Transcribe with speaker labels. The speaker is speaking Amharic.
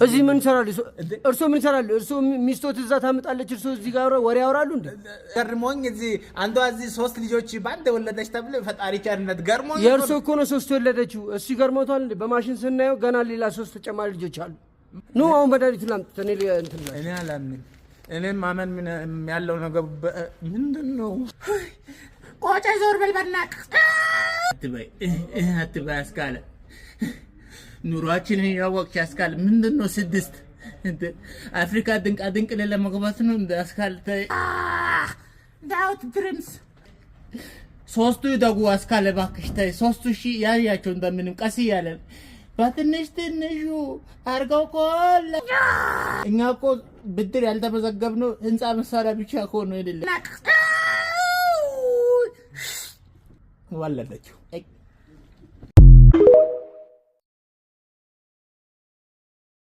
Speaker 1: እዚህ ምን ይሰራሉ? እርሶ ምን ይሰራሉ? እርሶ ሚስቶት እዛ ታመጣለች፣ እርሶ እዚህ ጋር ወሬ ያወራሉ እንዴ?
Speaker 2: ገርሞኝ እዚህ አንዷ እዚህ 3 ልጆች ባንተ ወለደች ተብለ ፈጣሪ ቸርነት ገርሞኝ።
Speaker 1: የእርሶ እኮ ነው 3 ወለደችው። እሱ ይገርሞታል እንዴ? በማሽን ስናየው ገና ሌላ 3 ተጨማሪ ልጆች አሉ። ኑ አሁን በዳሪቱ ላምጥ።
Speaker 2: እኔ አላምን። እኔም ማመን ምን ያለው ነገር ምንድነው? ቆጫ ዞር በል በእናትህ አትበይ አስካለ ኑሯችንን ያወቅሽ አስካለ ምንድነው 6 አፍሪካ ድንቅ ለመግባት ነው እንደ አስካለ ዳውት ድሪምስ 3 ይደጉ አስካለ ባክሽ ተይ 3000 ያያቸው እንደምንም ቀስ ያለ በትንሹ አርጋው ቆለ እኛ እኮ ብድር ያልተመዘገብነው ህንጻ መሳሪያ ብቻ እኮ ነው አይደል ወለደችው